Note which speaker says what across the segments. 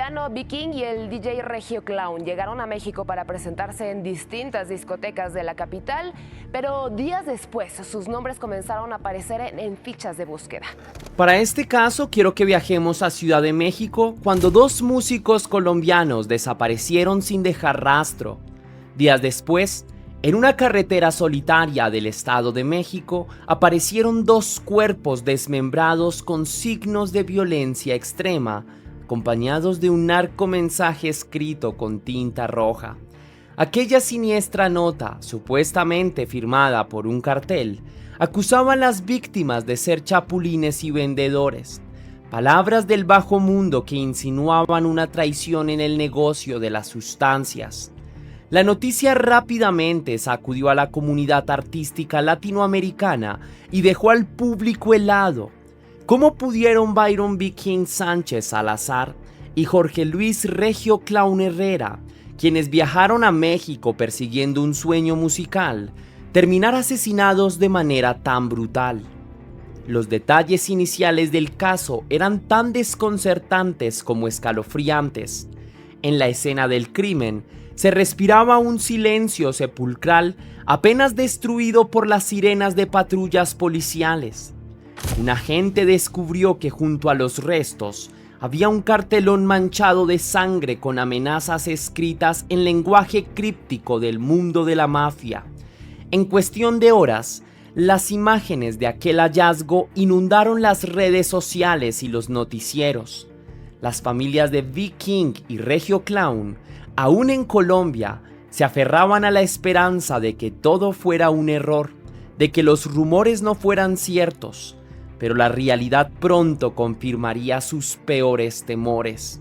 Speaker 1: colombiano Viking y el DJ Regio Clown llegaron a México para presentarse en distintas discotecas de la capital, pero días después sus nombres comenzaron a aparecer en fichas de búsqueda.
Speaker 2: Para este caso quiero que viajemos a Ciudad de México cuando dos músicos colombianos desaparecieron sin dejar rastro. Días después, en una carretera solitaria del Estado de México, aparecieron dos cuerpos desmembrados con signos de violencia extrema, acompañados de un narcomensaje escrito con tinta roja. Aquella siniestra nota, supuestamente firmada por un cartel, acusaba a las víctimas de ser chapulines y vendedores. Palabras del bajo mundo que insinuaban una traición en el negocio de las sustancias. La noticia rápidamente sacudió a la comunidad artística latinoamericana y dejó al público helado. ¿Cómo pudieron Byron Viking Sánchez Salazar y Jorge Luis Regio Clown Herrera, quienes viajaron a México persiguiendo un sueño musical, terminar asesinados de manera tan brutal? Los detalles iniciales del caso eran tan desconcertantes como escalofriantes. En la escena del crimen, se respiraba un silencio sepulcral apenas destruido por las sirenas de patrullas policiales. Un agente descubrió que junto a los restos había un cartelón manchado de sangre con amenazas escritas en lenguaje críptico del mundo de la mafia. En cuestión de horas, las imágenes de aquel hallazgo inundaron las redes sociales y los noticieros. Las familias de Viking y Regio Clown, aún en Colombia, se aferraban a la esperanza de que todo fuera un error, de que los rumores no fueran ciertos, pero la realidad pronto confirmaría sus peores temores.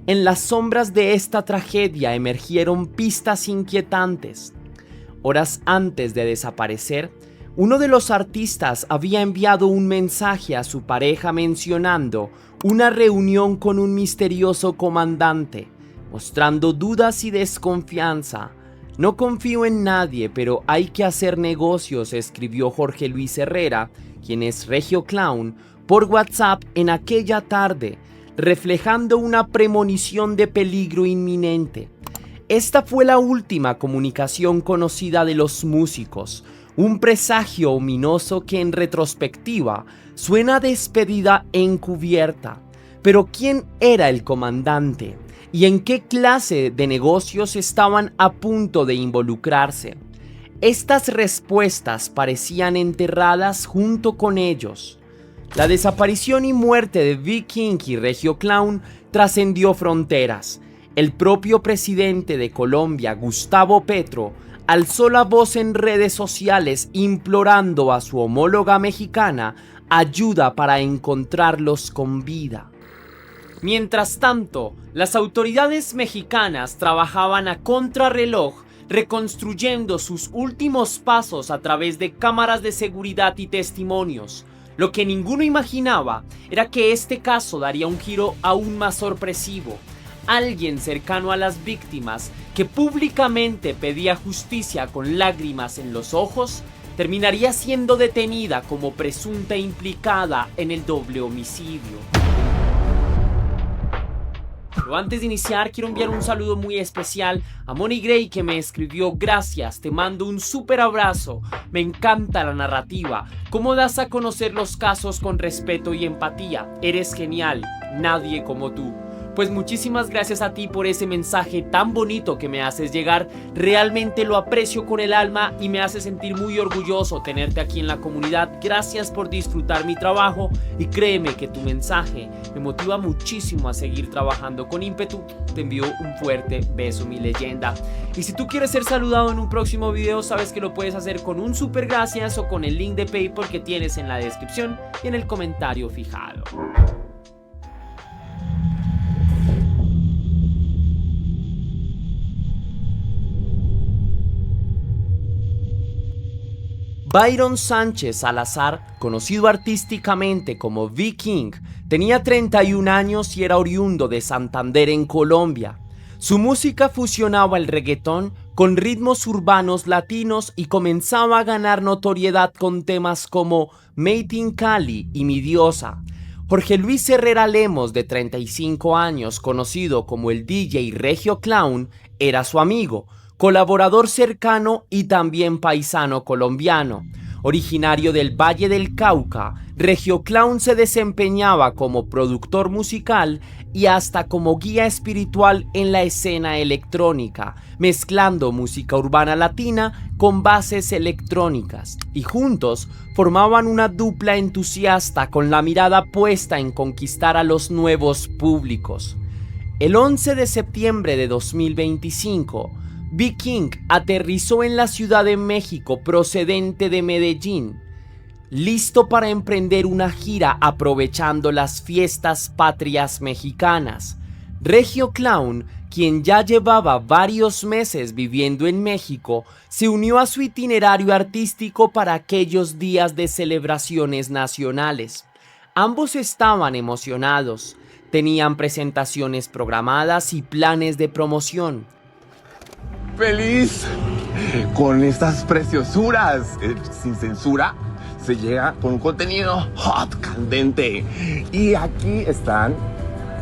Speaker 2: En las sombras de esta tragedia emergieron pistas inquietantes. Horas antes de desaparecer, uno de los artistas había enviado un mensaje a su pareja mencionando una reunión con un misterioso comandante, mostrando dudas y desconfianza. No confío en nadie, pero hay que hacer negocios, escribió Jorge Luis Herrera, quien es Regio Clown, por WhatsApp en aquella tarde, reflejando una premonición de peligro inminente. Esta fue la última comunicación conocida de los músicos, un presagio ominoso que en retrospectiva suena a despedida encubierta. Pero ¿quién era el comandante? ¿Y en qué clase de negocios estaban a punto de involucrarse? Estas respuestas parecían enterradas junto con ellos. La desaparición y muerte de Viking y Regio Clown trascendió fronteras. El propio presidente de Colombia, Gustavo Petro, alzó la voz en redes sociales implorando a su homóloga mexicana ayuda para encontrarlos con vida. Mientras tanto, las autoridades mexicanas trabajaban a contrarreloj reconstruyendo sus últimos pasos a través de cámaras de seguridad y testimonios. Lo que ninguno imaginaba era que este caso daría un giro aún más sorpresivo. Alguien cercano a las víctimas, que públicamente pedía justicia con lágrimas en los ojos, terminaría siendo detenida como presunta implicada en el doble homicidio. Pero antes de iniciar, quiero enviar un saludo muy especial a Moni Gray, que me escribió: gracias, te mando un súper abrazo, me encanta la narrativa, cómo das a conocer los casos con respeto y empatía, eres genial, nadie como tú. Pues muchísimas gracias a ti por ese mensaje tan bonito que me haces llegar, realmente lo aprecio con el alma y me hace sentir muy orgulloso tenerte aquí en la comunidad. Gracias por disfrutar mi trabajo y créeme que tu mensaje me motiva muchísimo a seguir trabajando con ímpetu. Te envío un fuerte beso, mi leyenda. Y si tú quieres ser saludado en un próximo video, sabes que lo puedes hacer con un super gracias o con el link de PayPal que tienes en la descripción y en el comentario fijado. Byron Sánchez Salazar, conocido artísticamente como Viking, tenía 31 años y era oriundo de Santander, en Colombia. Su música fusionaba el reggaetón con ritmos urbanos latinos y comenzaba a ganar notoriedad con temas como Made in Cali y Mi Diosa. Jorge Luis Herrera Lemos, de 35 años, conocido como el DJ Regio Clown, era su amigo, colaborador cercano y también paisano colombiano. Originario del Valle del Cauca, Regio Clown se desempeñaba como productor musical y hasta como guía espiritual en la escena electrónica, mezclando música urbana latina con bases electrónicas, y juntos formaban una dupla entusiasta con la mirada puesta en conquistar a los nuevos públicos. El 11 de septiembre de 2025, B-King aterrizó en la Ciudad de México procedente de Medellín, listo para emprender una gira aprovechando las fiestas patrias mexicanas. Regio Clown, quien ya llevaba varios meses viviendo en México, se unió a su itinerario artístico para aquellos días de celebraciones nacionales. Ambos estaban emocionados, tenían presentaciones programadas y planes de promoción.
Speaker 3: Feliz con estas preciosuras, sin censura. Se llega con un contenido hot, candente. Y aquí están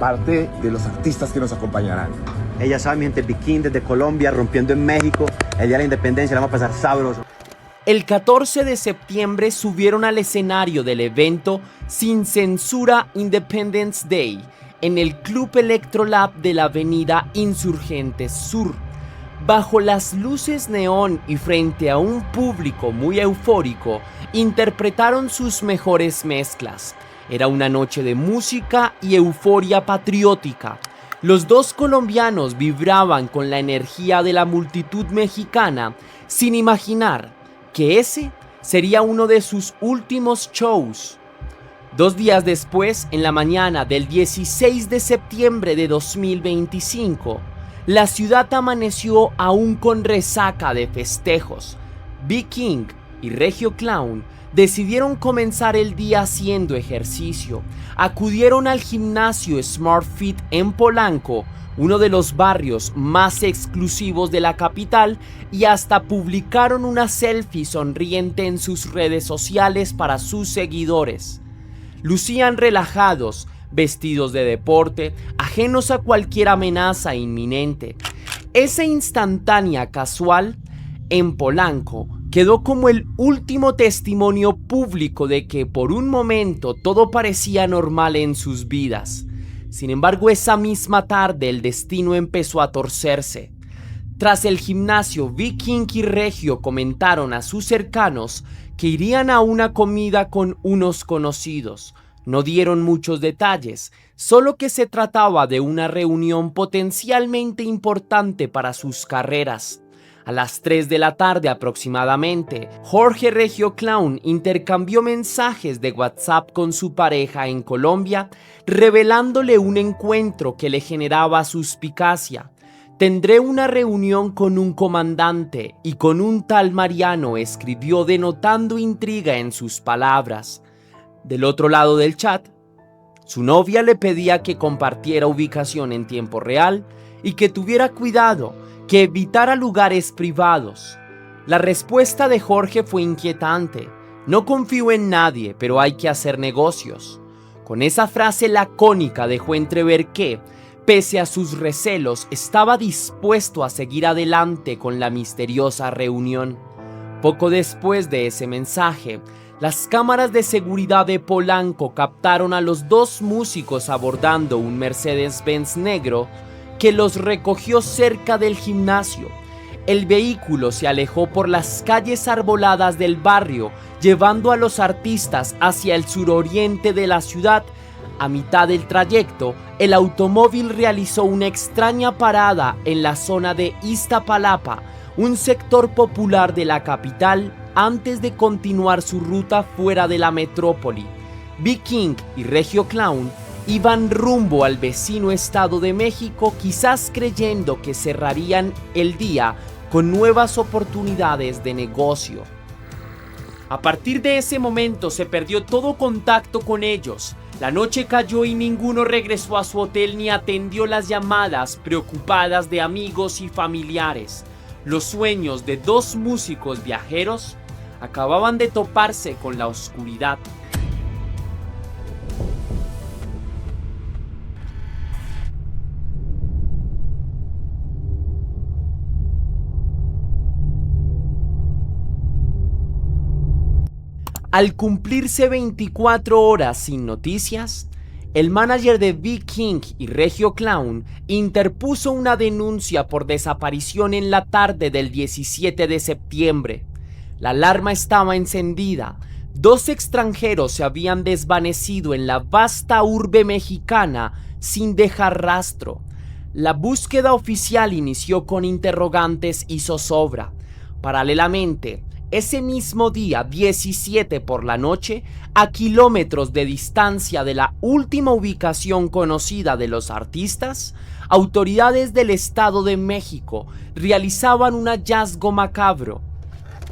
Speaker 3: parte de los artistas que nos acompañarán.
Speaker 4: Ella sabe, mi gente, B-King desde Colombia, rompiendo en México. El día de la independencia la vamos a pasar sabroso.
Speaker 2: El 14 de septiembre subieron al escenario del evento Sin Censura Independence Day en el Club Electrolab de la avenida Insurgentes Sur. Bajo las luces neón y frente a un público muy eufórico, interpretaron sus mejores mezclas. Era una noche de música y euforia patriótica. Los dos colombianos vibraban con la energía de la multitud mexicana, sin imaginar que ese sería uno de sus últimos shows. 2 días después, en la mañana del 16 de septiembre de 2025, la ciudad amaneció aún con resaca de festejos. B-King y Regio Clown decidieron comenzar el día haciendo ejercicio. Acudieron al gimnasio Smart Fit en Polanco, uno de los barrios más exclusivos de la capital, y hasta publicaron una selfie sonriente en sus redes sociales para sus seguidores. Lucían relajados, vestidos de deporte, ajenos a cualquier amenaza inminente. Esa instantánea casual en Polanco quedó como el último testimonio público de que por un momento todo parecía normal en sus vidas. Sin embargo, esa misma tarde el destino empezó a torcerse. Tras el gimnasio, B-King y Regio comentaron a sus cercanos que irían a una comida con unos conocidos. No dieron muchos detalles, solo que se trataba de una reunión potencialmente importante para sus carreras. A las 3 de la tarde aproximadamente, Jorge Regio Clown intercambió mensajes de WhatsApp con su pareja en Colombia, revelándole un encuentro que le generaba suspicacia. Tendré una reunión con un comandante y con un tal Mariano, escribió, denotando intriga en sus palabras. Del otro lado del chat, su novia le pedía que compartiera ubicación en tiempo real y que tuviera cuidado, que evitara lugares privados. La respuesta de Jorge fue inquietante. No confío en nadie, pero hay que hacer negocios. Con esa frase lacónica dejó entrever que, pese a sus recelos, estaba dispuesto a seguir adelante con la misteriosa reunión. Poco después de ese mensaje, las cámaras de seguridad de Polanco captaron a los dos músicos abordando un Mercedes-Benz negro que los recogió cerca del gimnasio. El vehículo se alejó por las calles arboladas del barrio, llevando a los artistas hacia el suroriente de la ciudad. A mitad del trayecto, el automóvil realizó una extraña parada en la zona de Iztapalapa, un sector popular de la capital, antes de continuar su ruta fuera de la metrópoli. B-King y Regio Clown iban rumbo al vecino estado de México, quizás creyendo que cerrarían el día con nuevas oportunidades de negocio. A partir de ese momento se perdió todo contacto con ellos. La noche cayó y ninguno regresó a su hotel ni atendió las llamadas preocupadas de amigos y familiares. Los sueños de dos músicos viajeros acababan de toparse con la oscuridad. Al cumplirse 24 horas sin noticias, el manager de B-King y Regio Clown interpuso una denuncia por desaparición en la tarde del 17 de septiembre. La alarma estaba encendida. 2 extranjeros se habían desvanecido en la vasta urbe mexicana sin dejar rastro. La búsqueda oficial inició con interrogantes y zozobra. Paralelamente, ese mismo día 17 por la noche, a kilómetros de distancia de la última ubicación conocida de los artistas, autoridades del Estado de México realizaban un hallazgo macabro.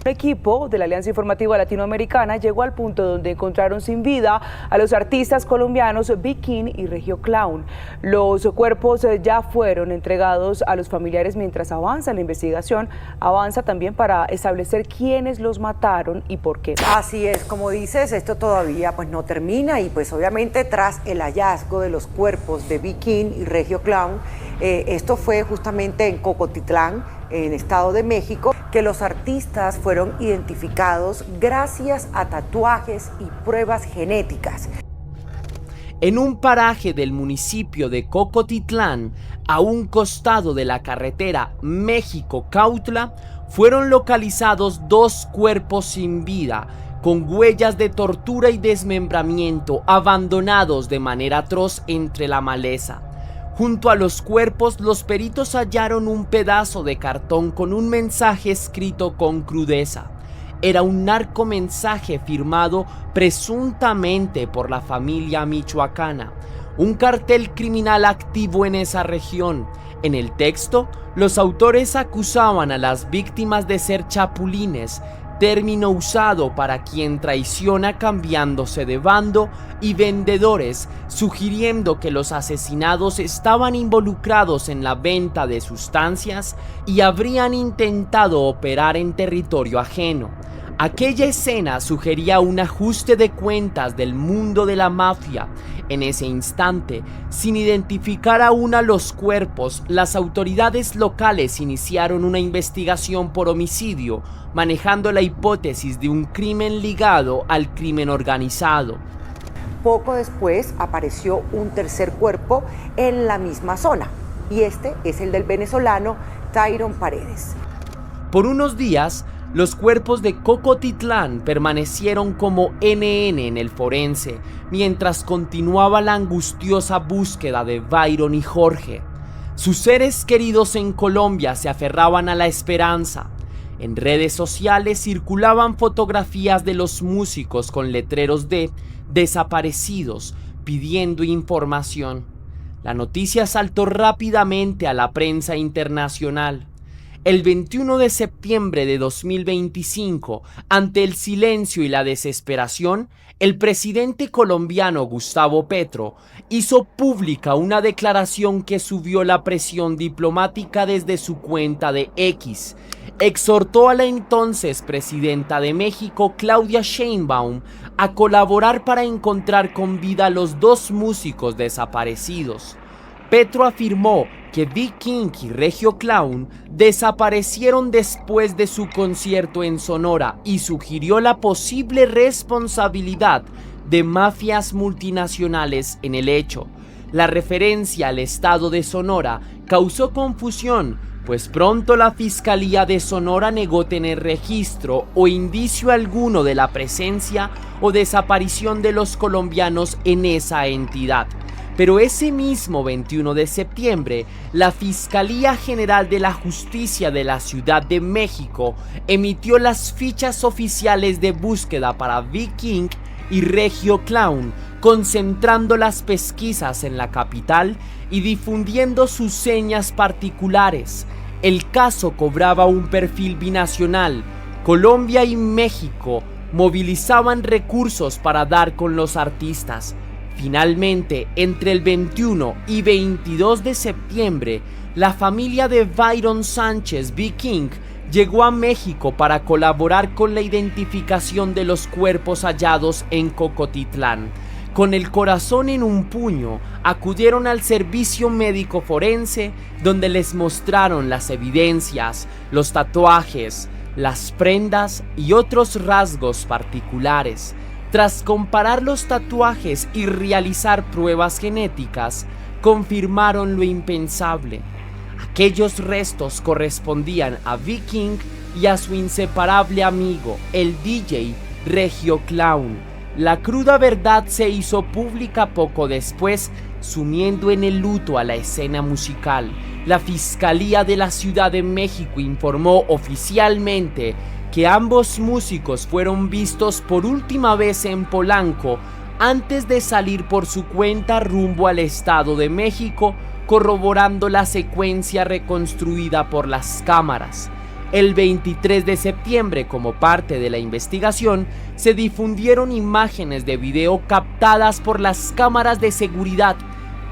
Speaker 5: Un equipo de la Alianza Informativa Latinoamericana llegó al punto donde encontraron sin vida a los artistas colombianos B-King y Regio Clown. Los cuerpos ya fueron entregados a los familiares mientras avanza la investigación. Avanza también para establecer quiénes los mataron y por qué.
Speaker 6: Así es, como dices, esto todavía no termina y obviamente tras el hallazgo de los cuerpos de B-King y Regio Clown, esto fue justamente en Cocotitlán, en Estado de México, que los artistas fueron identificados gracias a tatuajes y pruebas genéticas.
Speaker 2: En un paraje del municipio de Cocotitlán, a un costado de la carretera México-Cautla, fueron localizados 2 cuerpos sin vida, con huellas de tortura y desmembramiento, abandonados de manera atroz entre la maleza. Junto a los cuerpos, los peritos hallaron un pedazo de cartón con un mensaje escrito con crudeza. Era un narcomensaje firmado presuntamente por la familia michoacana, un cartel criminal activo en esa región. En el texto, los autores acusaban a las víctimas de ser chapulines, término usado para quien traiciona cambiándose de bando, y vendedores, sugiriendo que los asesinados estaban involucrados en la venta de sustancias y habrían intentado operar en territorio ajeno. Aquella escena sugería un ajuste de cuentas del mundo de la mafia. En ese instante, sin identificar aún a los cuerpos, las autoridades locales iniciaron una investigación por homicidio, manejando la hipótesis de un crimen ligado al crimen organizado.
Speaker 6: Poco después apareció un tercer cuerpo en la misma zona, y este es el del venezolano Tyron Paredes.
Speaker 2: Por unos días, los cuerpos de Cocotitlán permanecieron como NN en el forense, mientras continuaba la angustiosa búsqueda de Byron y Jorge. Sus seres queridos en Colombia se aferraban a la esperanza. En redes sociales circulaban fotografías de los músicos con letreros de desaparecidos pidiendo información. La noticia saltó rápidamente a la prensa internacional. El 21 de septiembre de 2025, ante el silencio y la desesperación, el presidente colombiano Gustavo Petro hizo pública una declaración que subió la presión diplomática desde su cuenta de X. Exhortó a la entonces presidenta de México, Claudia Sheinbaum, a colaborar para encontrar con vida a los 2 músicos desaparecidos. Petro afirmó que B-King y Regio Clown desaparecieron después de su concierto en Sonora y sugirió la posible responsabilidad de mafias multinacionales en el hecho. La referencia al estado de Sonora causó confusión, pues pronto la Fiscalía de Sonora negó tener registro o indicio alguno de la presencia o desaparición de los colombianos en esa entidad. Pero ese mismo 21 de septiembre, la Fiscalía General de la Justicia de la Ciudad de México emitió las fichas oficiales de búsqueda para B-King y Regio Clown, concentrando las pesquisas en la capital y difundiendo sus señas particulares. El caso cobraba un perfil binacional. Colombia y México movilizaban recursos para dar con los artistas. Finalmente, entre el 21 y 22 de septiembre, la familia de Byron Sánchez B-King llegó a México para colaborar con la identificación de los cuerpos hallados en Cocotitlán. Con el corazón en un puño, acudieron al servicio médico forense, donde les mostraron las evidencias, los tatuajes, las prendas y otros rasgos particulares. Tras comparar los tatuajes y realizar pruebas genéticas, confirmaron lo impensable. Aquellos restos correspondían a Viking y a su inseparable amigo, el DJ Regio Clown. La cruda verdad se hizo pública poco después, sumiendo en el luto a la escena musical. La Fiscalía de la Ciudad de México informó oficialmente que ambos músicos fueron vistos por última vez en Polanco antes de salir por su cuenta rumbo al Estado de México, corroborando la secuencia reconstruida por las cámaras. El 23 de septiembre, como parte de la investigación, se difundieron imágenes de video captadas por las cámaras de seguridad.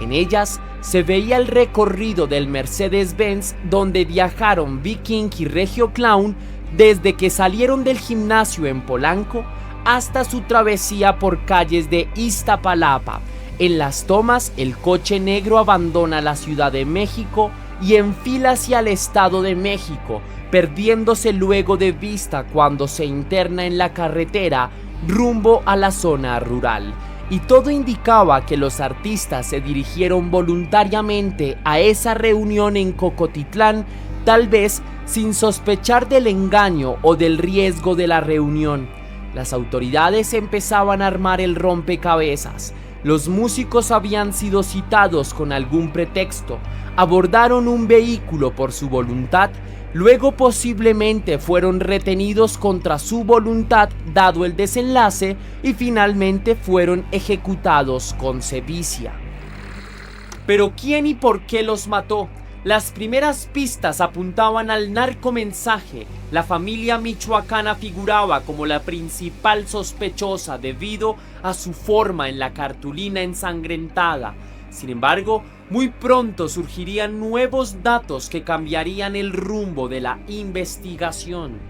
Speaker 2: En ellas se veía el recorrido del Mercedes-Benz donde viajaron Viking y Regio Clown desde que salieron del gimnasio en Polanco hasta su travesía por calles de Iztapalapa. En las tomas, el coche negro abandona la Ciudad de México y enfila hacia el Estado de México, perdiéndose luego de vista cuando se interna en la carretera rumbo a la zona rural. Y todo indicaba que los artistas se dirigieron voluntariamente a esa reunión en Cocotitlán, tal vez sin sospechar del engaño o del riesgo de la reunión. Las autoridades empezaban a armar el rompecabezas. Los músicos habían sido citados con algún pretexto, abordaron un vehículo por su voluntad, luego posiblemente fueron retenidos contra su voluntad dado el desenlace y finalmente fueron ejecutados con sevicia. Pero ¿quién y por qué los mató? Las primeras pistas apuntaban al narcomensaje. La familia michoacana figuraba como la principal sospechosa debido a su forma en la cartulina ensangrentada. Sin embargo, muy pronto surgirían nuevos datos que cambiarían el rumbo de la investigación.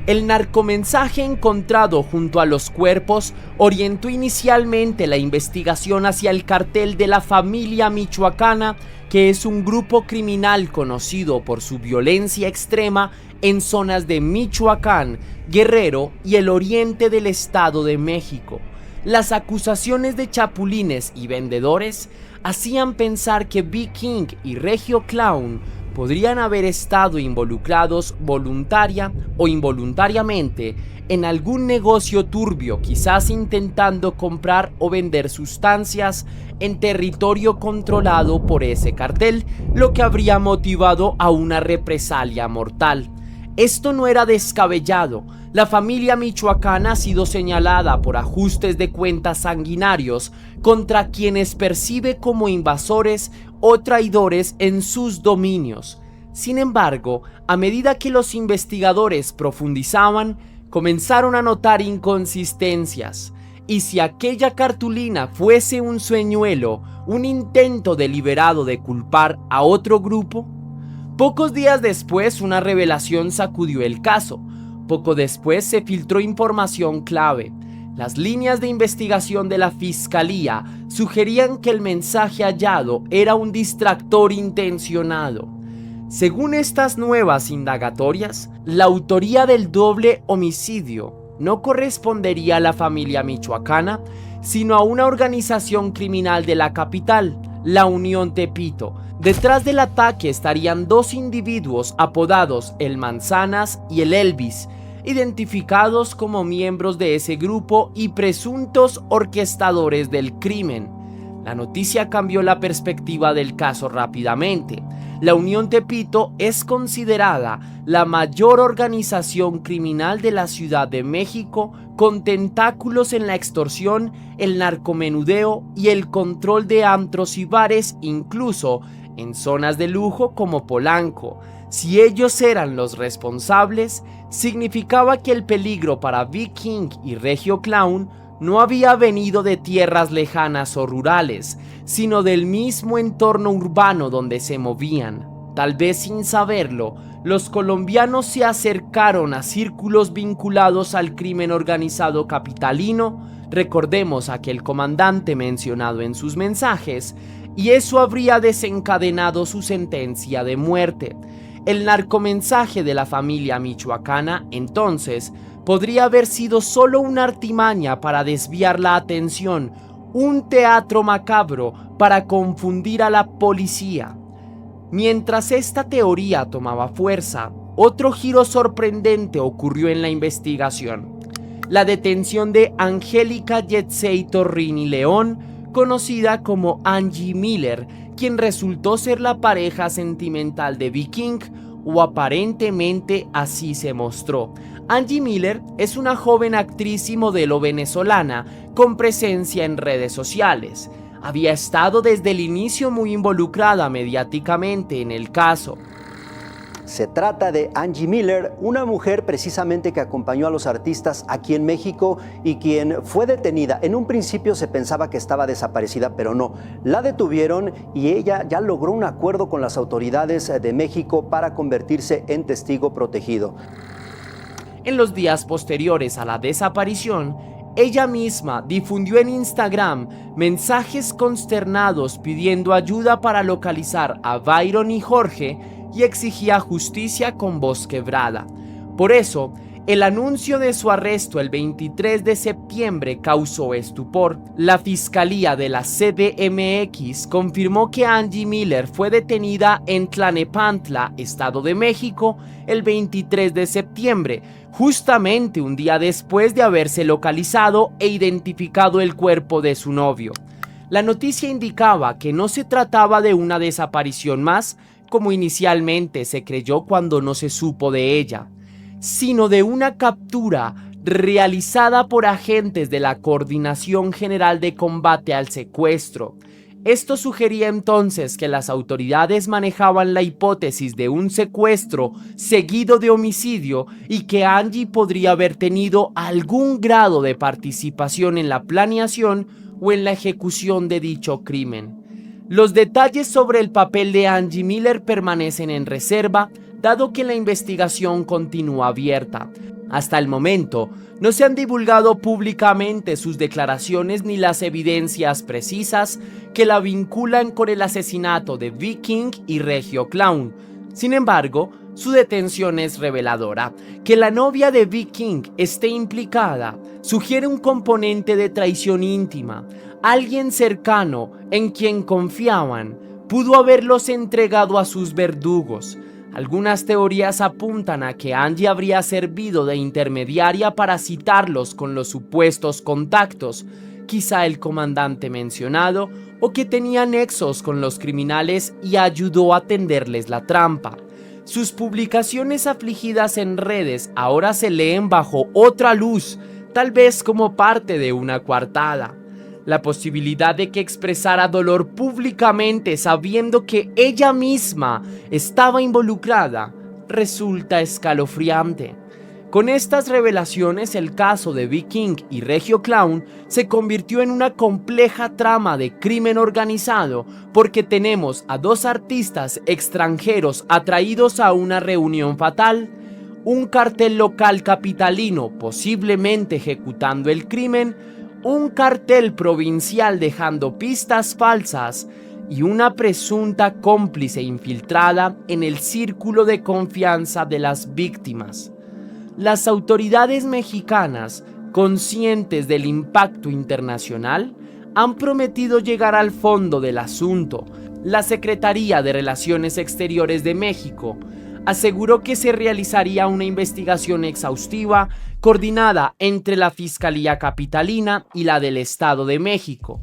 Speaker 2: El narcomensaje encontrado junto a los cuerpos orientó inicialmente la investigación hacia el cartel de la familia michoacana, que es un grupo criminal conocido por su violencia extrema en zonas de Michoacán, Guerrero y el oriente del Estado de México. Las acusaciones de chapulines y vendedores hacían pensar que Viking y Regio Clown podrían haber estado involucrados voluntaria o involuntariamente en algún negocio turbio, quizás intentando comprar o vender sustancias en territorio controlado por ese cartel, lo que habría motivado a una represalia mortal. Esto no era descabellado. La familia michoacana ha sido señalada por ajustes de cuentas sanguinarios contra quienes percibe como invasores o traidores en sus dominios. Sin embargo, a medida que los investigadores profundizaban, comenzaron a notar inconsistencias. Y si aquella cartulina fuese un señuelo, un intento deliberado de culpar a otro grupo. Pocos días después, una revelación sacudió el caso. Poco después se filtró información clave. Las líneas de investigación de la Fiscalía sugerían que el mensaje hallado era un distractor intencionado. Según estas nuevas indagatorias, la autoría del doble homicidio no correspondería a la familia michoacana, sino a una organización criminal de la capital, la Unión Tepito. Detrás del ataque estarían dos individuos apodados el Manzanas y el Elvis, identificados como miembros de ese grupo y presuntos orquestadores del crimen. La noticia cambió la perspectiva del caso rápidamente. La Unión Tepito es considerada la mayor organización criminal de la Ciudad de México, con tentáculos en la extorsión, el narcomenudeo y el control de antros y bares, incluso en zonas de lujo como Polanco. Si ellos eran los responsables, significaba que el peligro para Viking y Regio Clown no había venido de tierras lejanas o rurales, sino del mismo entorno urbano donde se movían. tal vez sin saberlo, los colombianos se acercaron a círculos vinculados al crimen organizado capitalino, recordemos a aquel comandante mencionado en sus mensajes, y eso habría desencadenado su sentencia de muerte. El narcomensaje de la familia michoacana, entonces, podría haber sido solo una artimaña para desviar la atención, un teatro macabro para confundir a la policía. Mientras esta teoría tomaba fuerza, otro giro sorprendente ocurrió en la investigación. La detención de Angélica Yetzey Torrini León, conocida como Angie Miller, quien resultó ser la pareja sentimental de Viking, o aparentemente así se mostró. Angie Miller es una joven actriz y modelo venezolana con presencia en redes sociales. Había estado desde el inicio muy involucrada mediáticamente en el caso.
Speaker 7: Se trata de Angie Miller, una mujer precisamente que acompañó a los artistas aquí en México y quien fue detenida. En un principio se pensaba que estaba desaparecida, pero no. La detuvieron y ella ya logró un acuerdo con las autoridades de México para convertirse en testigo protegido.
Speaker 2: En los días posteriores a la desaparición, ella misma difundió en Instagram mensajes consternados pidiendo ayuda para localizar a Byron y Jorge y exigía justicia con voz quebrada. Por eso, el anuncio de su arresto el 23 de septiembre causó estupor. La Fiscalía de la CDMX confirmó que Angie Miller fue detenida en Tlanepantla, Estado de México, el 23 de septiembre, justamente un día después de haberse localizado e identificado el cuerpo de su novio. La noticia indicaba que no se trataba de una desaparición más, como inicialmente se creyó cuando no se supo de ella, sino de una captura realizada por agentes de la Coordinación General de Combate al Secuestro. Esto sugería entonces que las autoridades manejaban la hipótesis de un secuestro seguido de homicidio y que Angie podría haber tenido algún grado de participación en la planeación o en la ejecución de dicho crimen. Los detalles sobre el papel de Angie Miller permanecen en reserva, dado que la investigación continúa abierta. Hasta el momento, no se han divulgado públicamente sus declaraciones ni las evidencias precisas que la vinculan con el asesinato de Viking y Regio Clown. Sin embargo, su detención es reveladora. Que la novia de Viking esté implicada sugiere un componente de traición íntima. Alguien cercano en quien confiaban pudo haberlos entregado a sus verdugos. Algunas teorías apuntan a que Angie habría servido de intermediaria para citarlos con los supuestos contactos, quizá el comandante mencionado, o que tenía nexos con los criminales y ayudó a tenderles la trampa. Sus publicaciones afligidas en redes ahora se leen bajo otra luz, tal vez como parte de una coartada. La posibilidad de que expresara dolor públicamente sabiendo que ella misma estaba involucrada resulta escalofriante. Con estas revelaciones, el caso de Viking y Regio Clown se convirtió en una compleja trama de crimen organizado porque tenemos a dos artistas extranjeros atraídos a una reunión fatal, un cartel local capitalino posiblemente ejecutando el crimen, un cartel provincial dejando pistas falsas y una presunta cómplice infiltrada en el círculo de confianza de las víctimas. Las autoridades mexicanas, conscientes del impacto internacional, han prometido llegar al fondo del asunto. La Secretaría de Relaciones Exteriores de México aseguró que se realizaría una investigación exhaustiva coordinada entre la Fiscalía Capitalina y la del Estado de México.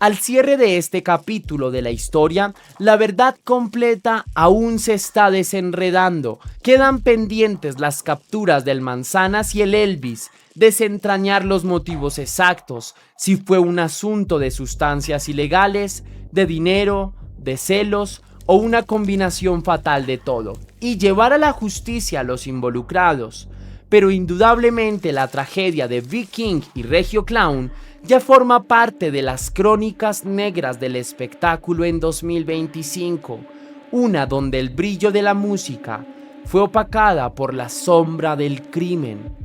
Speaker 2: Al cierre de este capítulo de la historia, la verdad completa aún se está desenredando. Quedan pendientes las capturas del Manzanas y el Elvis, desentrañar los motivos exactos, si fue un asunto de sustancias ilegales, de dinero, de celos o una combinación fatal de todo, y llevar a la justicia a los involucrados. Pero indudablemente la tragedia de Viking y Regio Clown ya forma parte de las crónicas negras del espectáculo en 2025. una donde el brillo de la música fue opacada por la sombra del crimen.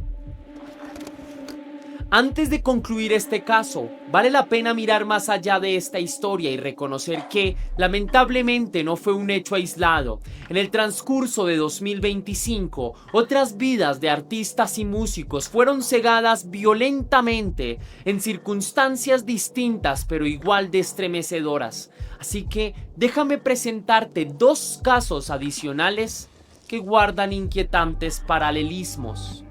Speaker 2: Antes de concluir este caso, vale la pena mirar más allá de esta historia y reconocer que, lamentablemente, no fue un hecho aislado. En el transcurso de 2025, otras vidas de artistas y músicos fueron cegadas violentamente en circunstancias distintas pero igual de estremecedoras. Así que déjame presentarte dos casos adicionales que guardan inquietantes paralelismos.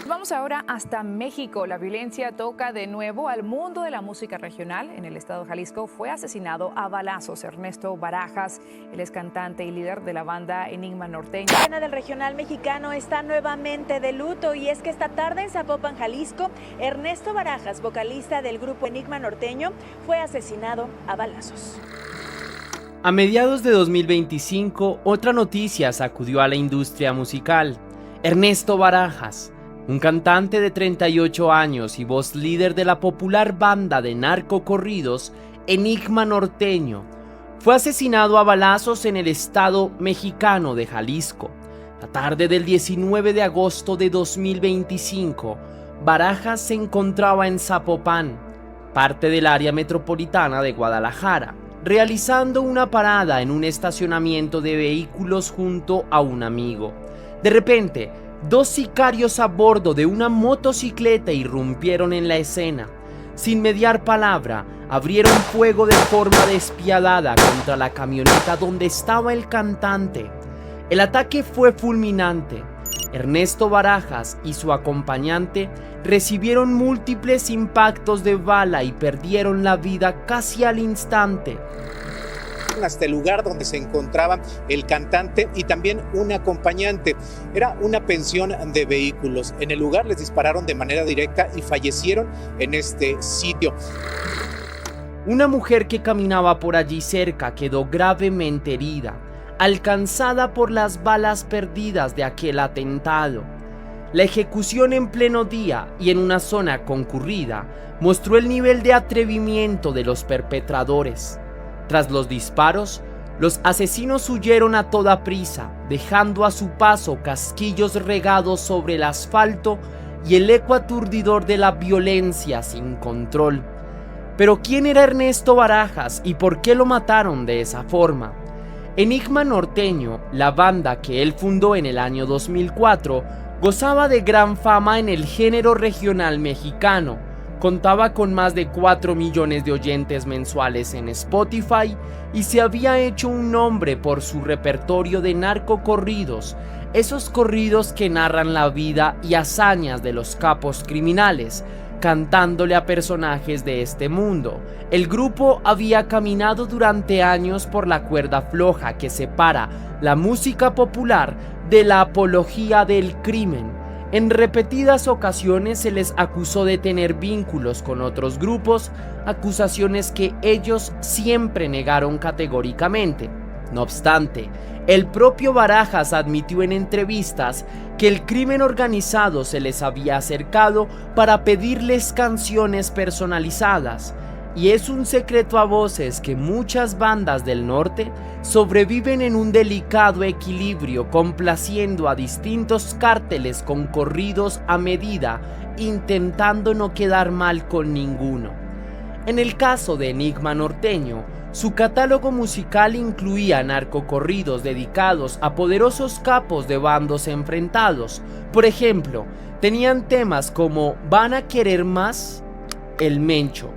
Speaker 8: Vamos ahora hasta México. La violencia toca de nuevo al mundo de la música regional. En el estado de Jalisco fue asesinado a balazos Ernesto Barajas. Él es cantante y líder de la banda Enigma Norteño.
Speaker 9: La escena del regional mexicano está nuevamente de luto, y es que esta tarde en Zapopan, Jalisco, Ernesto Barajas, vocalista del grupo Enigma Norteño, fue asesinado a balazos.
Speaker 2: A mediados de 2025, otra noticia sacudió a la industria musical. Ernesto Barajas, un cantante de 38 años y voz líder de la popular banda de narcocorridos Enigma Norteño, fue asesinado a balazos en el estado mexicano de Jalisco. La tarde del 19 de agosto de 2025, Barajas se encontraba en Zapopan, parte del área metropolitana de Guadalajara, realizando una parada en un estacionamiento de vehículos junto a un amigo. De repente, dos sicarios a bordo de una motocicleta irrumpieron en la escena. Sin mediar palabra, abrieron fuego de forma despiadada contra la camioneta donde estaba el cantante. El ataque fue fulminante. Ernesto Barajas y su acompañante recibieron múltiples impactos de bala y perdieron la vida casi al instante.
Speaker 10: Hasta el lugar donde se encontraba el cantante y también un acompañante. Era una pensión de vehículos. En el lugar les dispararon de manera directa y fallecieron en este sitio.
Speaker 2: Una mujer que caminaba por allí cerca quedó gravemente herida, alcanzada por las balas perdidas de aquel atentado. La ejecución en pleno día y en una zona concurrida mostró el nivel de atrevimiento de los perpetradores. Tras los disparos, los asesinos huyeron a toda prisa, dejando a su paso casquillos regados sobre el asfalto y el eco aturdidor de la violencia sin control. Pero ¿quién era Ernesto Barajas y por qué lo mataron de esa forma? Enigma Norteño, la banda que él fundó en el año 2004, gozaba de gran fama en el género regional mexicano. Contaba con más de 4 millones de oyentes mensuales en Spotify y se había hecho un nombre por su repertorio de narcocorridos, esos corridos que narran la vida y hazañas de los capos criminales, cantándole a personajes de este mundo. El grupo había caminado durante años por la cuerda floja que separa la música popular de la apología del crimen. En repetidas ocasiones se les acusó de tener vínculos con otros grupos, acusaciones que ellos siempre negaron categóricamente. No obstante, el propio Barajas admitió en entrevistas que el crimen organizado se les había acercado para pedirles canciones personalizadas. Y es un secreto a voces que muchas bandas del norte sobreviven en un delicado equilibrio, complaciendo a distintos cárteles con corridos a medida, intentando no quedar mal con ninguno. En el caso de Enigma Norteño, su catálogo musical incluía narcocorridos dedicados a poderosos capos de bandos enfrentados. Por ejemplo, tenían temas como Van a querer más, El Mencho,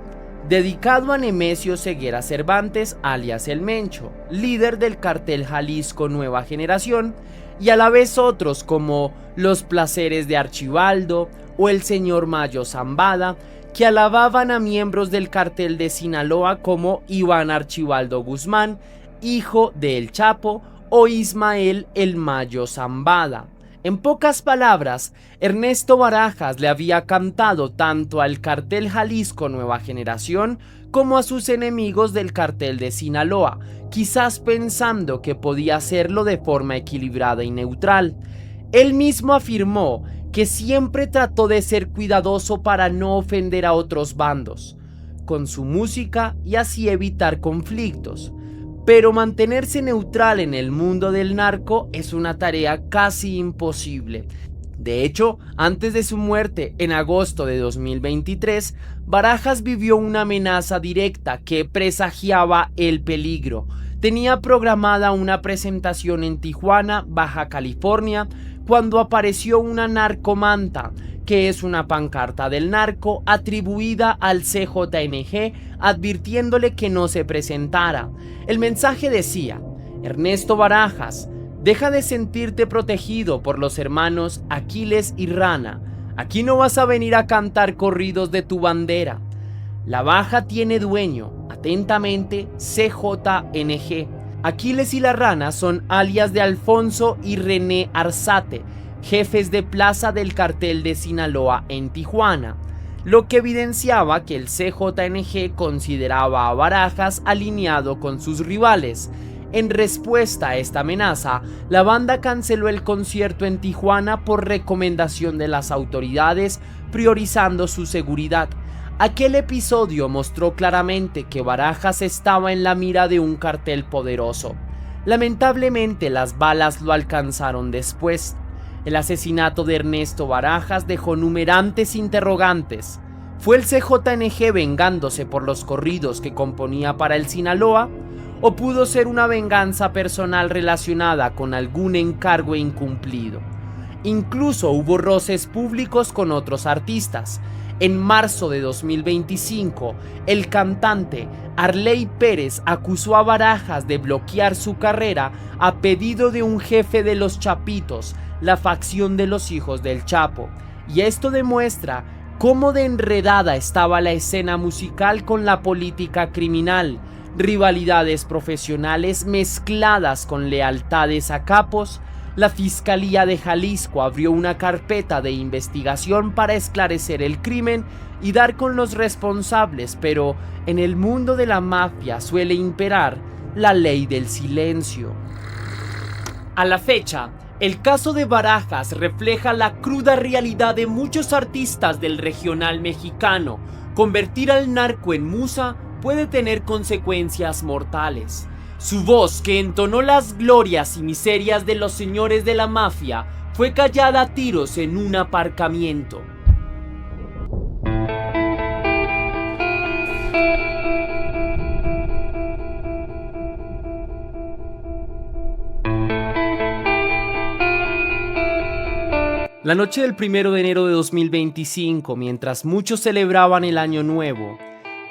Speaker 2: dedicado a Nemesio Ceguera Cervantes, alias El Mencho, líder del cartel Jalisco Nueva Generación, y a la vez otros como Los Placeres de Archibaldo o El Señor Mayo Zambada, que alababan a miembros del cartel de Sinaloa como Iván Archibaldo Guzmán, hijo de El Chapo, o Ismael El Mayo Zambada. En pocas palabras, Ernesto Barajas le había cantado tanto al cartel Jalisco Nueva Generación como a sus enemigos del cartel de Sinaloa, quizás pensando que podía hacerlo de forma equilibrada y neutral. Él mismo afirmó que siempre trató de ser cuidadoso para no ofender a otros bandos con su música y así evitar conflictos. Pero mantenerse neutral en el mundo del narco es una tarea casi imposible. De hecho, antes de su muerte, en agosto de 2023, Barajas vivió una amenaza directa que presagiaba el peligro. Tenía programada una presentación en Tijuana, Baja California, cuando apareció una narcomanta, que es una pancarta del narco atribuida al CJNG, advirtiéndole que no se presentara. El mensaje decía: Ernesto Barajas, deja de sentirte protegido por los hermanos Aquiles y Rana. Aquí no vas a venir a cantar corridos de tu bandera. La Baja tiene dueño. Atentamente, CJNG. Aquiles y la Rana son alias de Alfonso y René Arzate, jefes de plaza del cartel de Sinaloa en Tijuana, lo que evidenciaba que el CJNG consideraba a Barajas alineado con sus rivales. En respuesta a esta amenaza, la banda canceló el concierto en Tijuana por recomendación de las autoridades, priorizando su seguridad. Aquel episodio mostró claramente que Barajas estaba en la mira de un cartel poderoso. Lamentablemente, las balas lo alcanzaron después. El asesinato de Ernesto Barajas dejó numerantes interrogantes. ¿Fue el CJNG vengándose por los corridos que componía para el Sinaloa? ¿O pudo ser una venganza personal relacionada con algún encargo incumplido? Incluso hubo roces públicos con otros artistas. En marzo de 2025, el cantante Arley Pérez acusó a Barajas de bloquear su carrera a pedido de un jefe de los Chapitos, la facción de los hijos del Chapo. Y esto demuestra cómo de enredada estaba la escena musical con la política criminal, rivalidades profesionales mezcladas con lealtades a capos. La Fiscalía de Jalisco abrió una carpeta de investigación para esclarecer el crimen y dar con los responsables, pero en el mundo de la mafia suele imperar la ley del silencio. A la fecha, el caso de Barajas refleja la cruda realidad de muchos artistas del regional mexicano. Convertir al narco en musa puede tener consecuencias mortales. Su voz, que entonó las glorias y miserias de los señores de la mafia, fue callada a tiros en un aparcamiento. La noche del 1 de enero de 2025, mientras muchos celebraban el Año Nuevo,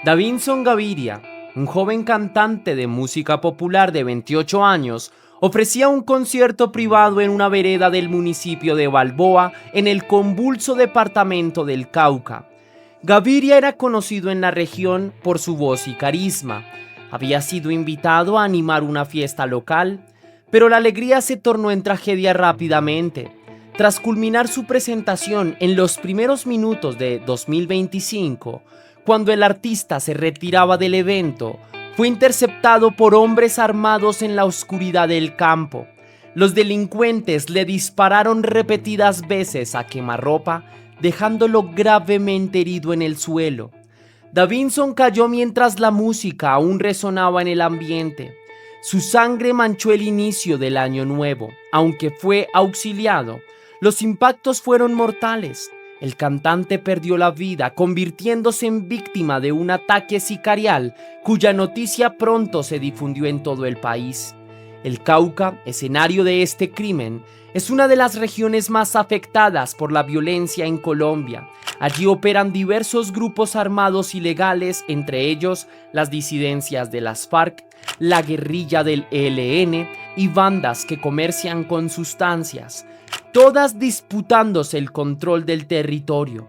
Speaker 2: Davinson Gaviria, un joven cantante de música popular de 28 años, ofrecía un concierto privado en una vereda del municipio de Balboa, en el convulso departamento del Cauca. Gaviria era conocido en la región por su voz y carisma. Había sido invitado a animar una fiesta local, pero la alegría se tornó en tragedia rápidamente. Tras culminar su presentación en los primeros minutos de 2025, cuando el artista se retiraba del evento, fue interceptado por hombres armados en la oscuridad del campo. Los delincuentes le dispararon repetidas veces a quemarropa, dejándolo gravemente herido en el suelo. Davinson cayó mientras la música aún resonaba en el ambiente. Su sangre manchó el inicio del Año Nuevo. Aunque fue auxiliado, los impactos fueron mortales. El cantante perdió la vida, convirtiéndose en víctima de un ataque sicarial, cuya noticia pronto se difundió en todo el país. El Cauca, escenario de este crimen, es una de las regiones más afectadas por la violencia en Colombia. Allí operan diversos grupos armados ilegales, entre ellos las disidencias de las FARC, la guerrilla del ELN y bandas que comercian con sustancias, todas disputándose el control del territorio.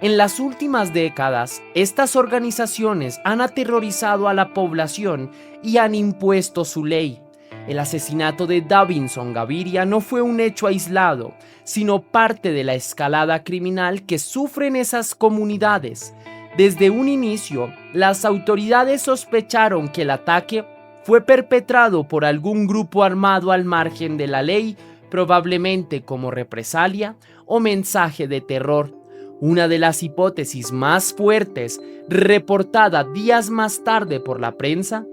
Speaker 2: En las últimas décadas, estas organizaciones han aterrorizado a la población y han impuesto su ley. El asesinato de Davinson Gaviria no fue un hecho aislado, sino parte de la escalada criminal que sufren esas comunidades. Desde un inicio, las autoridades sospecharon que el ataque fue perpetrado por algún grupo armado al margen de la ley, probablemente como represalia o mensaje de terror. Una de las hipótesis más fuertes, reportada días más tarde por la prensa,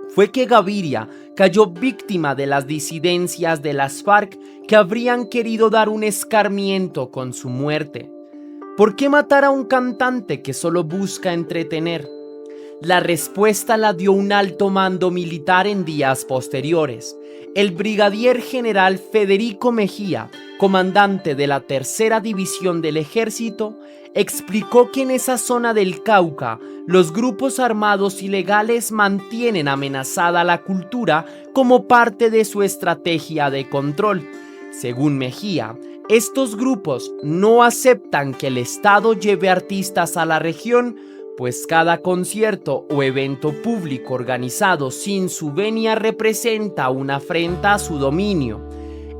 Speaker 2: fue que Gaviria cayó víctima de las disidencias de las FARC que habrían querido dar un escarmiento con su muerte. ¿Por qué matar a un cantante que solo busca entretener? La respuesta la dio un alto mando militar en días posteriores. El brigadier general Federico Mejía, comandante de la Tercera División del Ejército, explicó que en esa zona del Cauca los grupos armados ilegales mantienen amenazada la cultura como parte de su estrategia de control. Según Mejía, estos grupos no aceptan que el Estado lleve artistas a la región, pues cada concierto o evento público organizado sin su venia representa una afrenta a su dominio.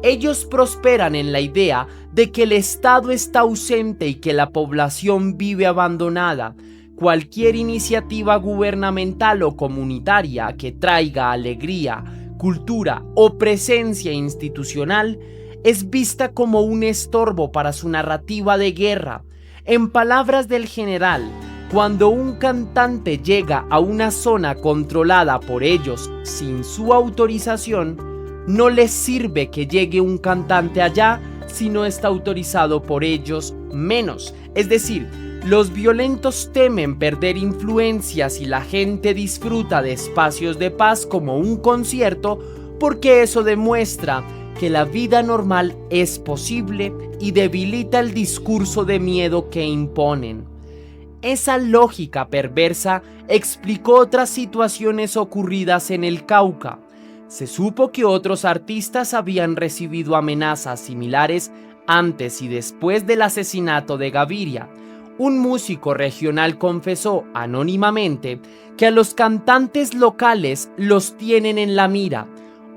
Speaker 2: Ellos prosperan en la idea de que el Estado está ausente y que la población vive abandonada. Cualquier iniciativa gubernamental o comunitaria que traiga alegría, cultura o presencia institucional es vista como un estorbo para su narrativa de guerra. En palabras del general, cuando un cantante llega a una zona controlada por ellos sin su autorización, no les sirve que llegue un cantante allá si no está autorizado por ellos, menos. Es decir, los violentos temen perder influencia si la gente disfruta de espacios de paz como un concierto, porque eso demuestra que la vida normal es posible y debilita el discurso de miedo que imponen. Esa lógica perversa explicó otras situaciones ocurridas en el Cauca. Se supo que otros artistas habían recibido amenazas similares antes y después del asesinato de Gaviria. Un músico regional confesó anónimamente que a los cantantes locales los tienen en la mira.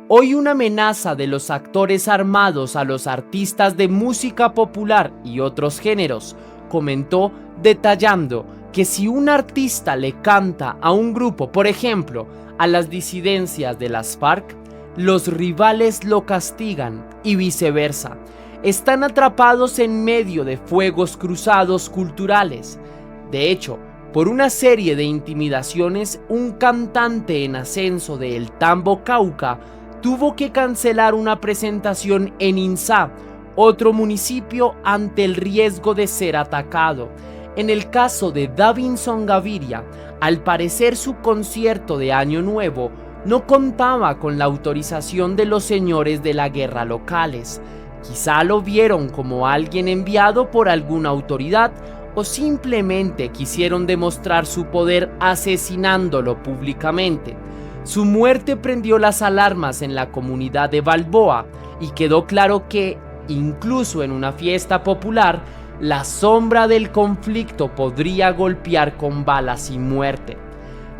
Speaker 2: Hoy una amenaza de los actores armados a los artistas de música popular y otros géneros, comentó, detallando que si un artista le canta a un grupo, por ejemplo, a las disidencias de las FARC, los rivales lo castigan y viceversa. Están atrapados en medio de fuegos cruzados culturales. De hecho, por una serie de intimidaciones, un cantante en ascenso de El Tambo Cauca tuvo que cancelar una presentación en Insá, otro municipio, ante el riesgo de ser atacado. En el caso de Davinson Gaviria, al parecer su concierto de Año Nuevo no contaba con la autorización de los señores de la guerra locales. Quizá lo vieron como alguien enviado por alguna autoridad o simplemente quisieron demostrar su poder asesinándolo públicamente. Su muerte prendió las alarmas en la comunidad de Balboa y quedó claro que, incluso en una fiesta popular, la sombra del conflicto podría golpear con balas y muerte.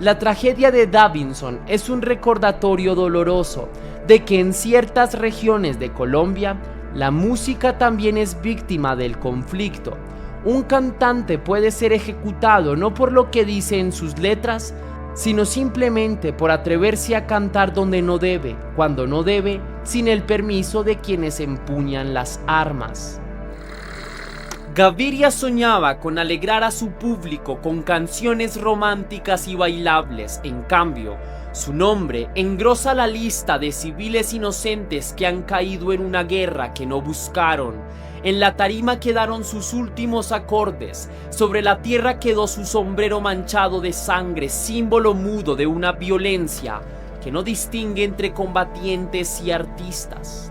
Speaker 2: La tragedia de Davinson es un recordatorio doloroso de que en ciertas regiones de Colombia la música también es víctima del conflicto. Un cantante puede ser ejecutado no por lo que dice en sus letras, sino simplemente por atreverse a cantar donde no debe, cuando no debe, sin el permiso de quienes empuñan las armas. Gaviria soñaba con alegrar a su público con canciones románticas y bailables. En cambio, su nombre engrosa la lista de civiles inocentes que han caído en una guerra que no buscaron. En la tarima quedaron sus últimos acordes, sobre la tierra quedó su sombrero manchado de sangre, símbolo mudo de una violencia que no distingue entre combatientes y artistas.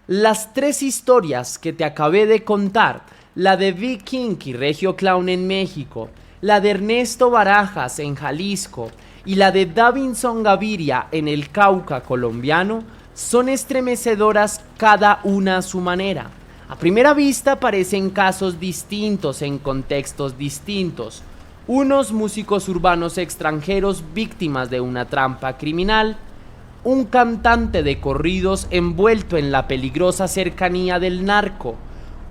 Speaker 2: Las tres historias que te acabé de contar, la de Big King y Regio Clown en México, la de Ernesto Barajas en Jalisco y la de Davinson Gaviria en el Cauca colombiano, son estremecedoras cada una a su manera. A primera vista parecen casos distintos en contextos distintos. Unos músicos urbanos extranjeros víctimas de una trampa criminal, un cantante de corridos envuelto en la peligrosa cercanía del narco,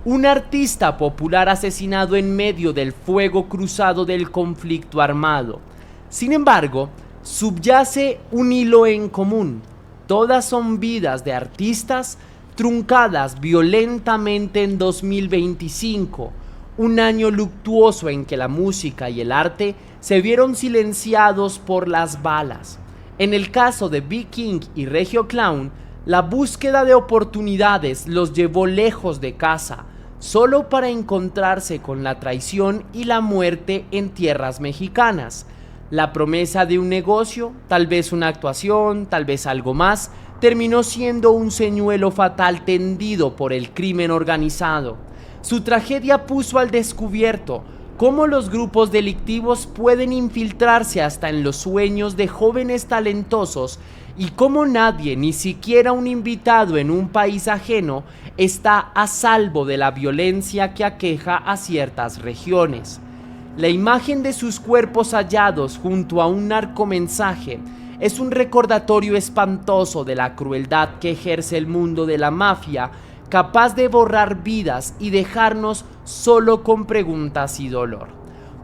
Speaker 2: un artista popular asesinado en medio del fuego cruzado del conflicto armado. Sin embargo, subyace un hilo en común. Todas son vidas de artistas truncadas violentamente en 2025, un año luctuoso en que la música y el arte se vieron silenciados por las balas. En el caso de B-King y Regio Clown, la búsqueda de oportunidades los llevó lejos de casa, solo para encontrarse con la traición y la muerte en tierras mexicanas. La promesa de un negocio, tal vez una actuación, tal vez algo más, terminó siendo un señuelo fatal tendido por el crimen organizado. Su tragedia puso al descubierto cómo los grupos delictivos pueden infiltrarse hasta en los sueños de jóvenes talentosos y cómo nadie, ni siquiera un invitado en un país ajeno, está a salvo de la violencia que aqueja a ciertas regiones. La imagen de sus cuerpos hallados junto a un narcomensaje es un recordatorio espantoso de la crueldad que ejerce el mundo de la mafia, capaz de borrar vidas y dejarnos solo con preguntas y dolor.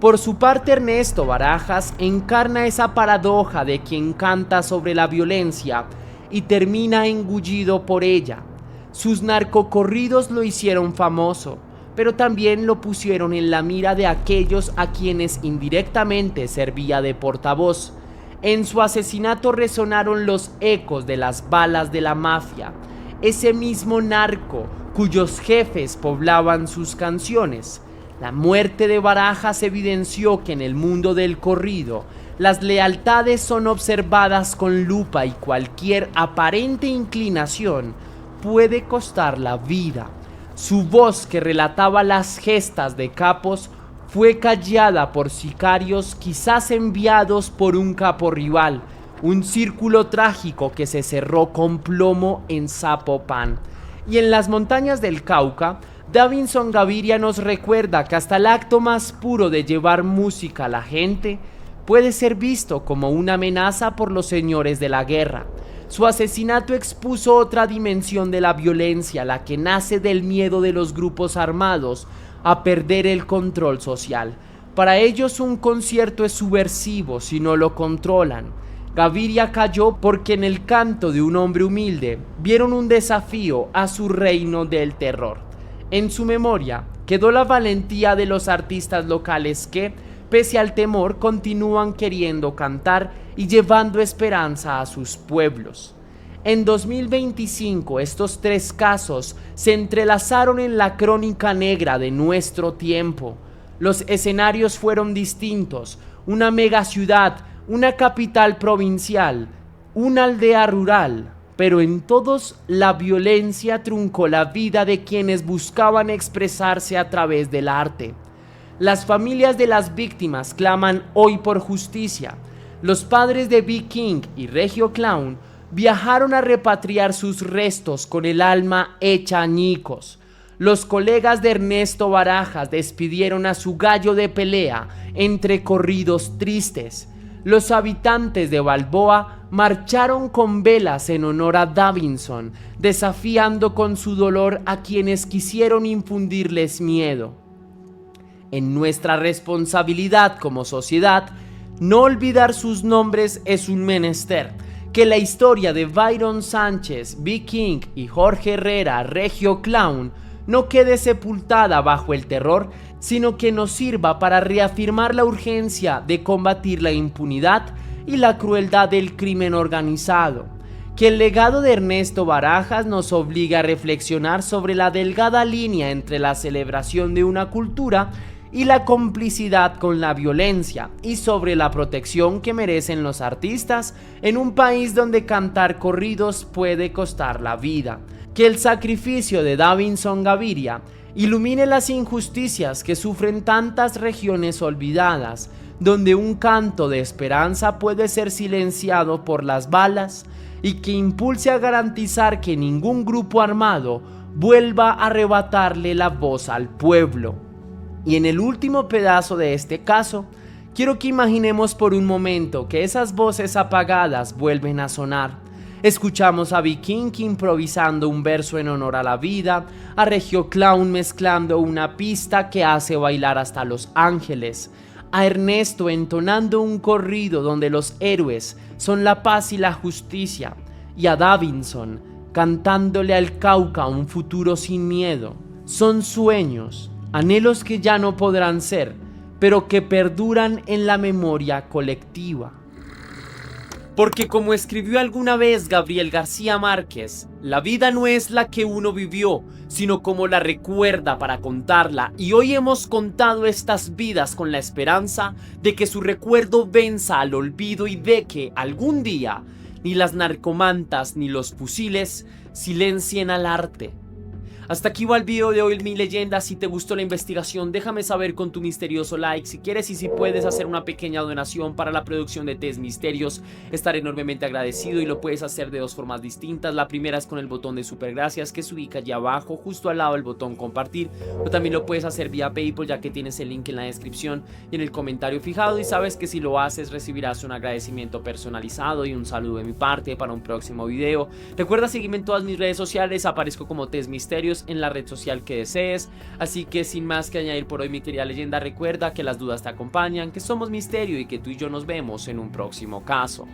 Speaker 2: Por su parte, Ernesto Barajas encarna esa paradoja de quien canta sobre la violencia y termina engullido por ella. Sus narcocorridos lo hicieron famoso, pero también lo pusieron en la mira de aquellos a quienes indirectamente servía de portavoz. En su asesinato resonaron los ecos de las balas de la mafia, ese mismo narco cuyos jefes poblaban sus canciones. La muerte de Barajas evidenció que en el mundo del corrido las lealtades son observadas con lupa y cualquier aparente inclinación puede costar la vida. Su voz, que relataba las gestas de capos, fue callada por sicarios quizás enviados por un capo rival, un círculo trágico que se cerró con plomo en Zapopan. Y en las montañas del Cauca, Davinson Gaviria nos recuerda que hasta el acto más puro de llevar música a la gente puede ser visto como una amenaza por los señores de la guerra. Su asesinato expuso otra dimensión de la violencia, la que nace del miedo de los grupos armados a perder el control social. Para ellos un concierto es subversivo si no lo controlan. Gaviria cayó porque en el canto de un hombre humilde vieron un desafío a su reino del terror. En su memoria quedó la valentía de los artistas locales que, pese al temor, continúan queriendo cantar y llevando esperanza a sus pueblos. En 2025 estos tres casos se entrelazaron en la crónica negra de nuestro tiempo. Los escenarios fueron distintos: una megaciudad, una capital provincial, una aldea rural, pero en todos la violencia truncó la vida de quienes buscaban expresarse a través del arte. Las familias de las víctimas claman hoy por justicia. Los padres de B-King y Regio Clown viajaron a repatriar sus restos con el alma hecha añicos. Los colegas de Ernesto Barajas despidieron a su gallo de pelea entre corridos tristes. Los habitantes de Balboa marcharon con velas en honor a Davinson, desafiando con su dolor a quienes quisieron infundirles miedo. En nuestra responsabilidad como sociedad, no olvidar sus nombres es un menester. Que la historia de Byron Sánchez, B-King y Jorge Herrera, Regio Clown, no quede sepultada bajo el terror, sino que nos sirva para reafirmar la urgencia de combatir la impunidad y la crueldad del crimen organizado. Que el legado de Ernesto Barajas nos obligue a reflexionar sobre la delgada línea entre la celebración de una cultura y la complicidad con la violencia, y sobre la protección que merecen los artistas en un país donde cantar corridos puede costar la vida. Que el sacrificio de Davinson Gaviria ilumine las injusticias que sufren tantas regiones olvidadas, donde un canto de esperanza puede ser silenciado por las balas y que impulse a garantizar que ningún grupo armado vuelva a arrebatarle la voz al pueblo. Y en el último pedazo de este caso, quiero que imaginemos por un momento que esas voces apagadas vuelven a sonar. Escuchamos a Viking improvisando un verso en honor a la vida, a Regio Clown mezclando una pista que hace bailar hasta los ángeles, a Ernesto entonando un corrido donde los héroes son la paz y la justicia, y a Davinson cantándole al Cauca un futuro sin miedo. Son sueños, anhelos que ya no podrán ser, pero que perduran en la memoria colectiva. Porque como escribió alguna vez Gabriel García Márquez, la vida no es la que uno vivió, sino como la recuerda para contarla, y hoy hemos contado estas vidas con la esperanza de que su recuerdo venza al olvido y de que algún día ni las narcomantas ni los fusiles silencien al arte. Hasta aquí va el video de hoy, mi leyenda. Si te gustó la investigación, déjame saber con tu misterioso like. Si quieres y si puedes hacer una pequeña donación para la producción de Test Misterios, estaré enormemente agradecido, y lo puedes hacer de dos formas distintas. La primera es con el botón de super gracias que se ubica allá abajo, justo al lado del botón compartir, o también lo puedes hacer vía PayPal, ya que tienes el link en la descripción y en el comentario fijado, y sabes que si lo haces recibirás un agradecimiento personalizado y un saludo de mi parte para un próximo video. Recuerda seguirme en todas mis redes sociales, aparezco como Test Misterios en la red social que desees. Así que sin más que añadir por hoy, mi querida leyenda, recuerda que las dudas te acompañan, que somos misterio y que tú y yo nos vemos en un próximo caso.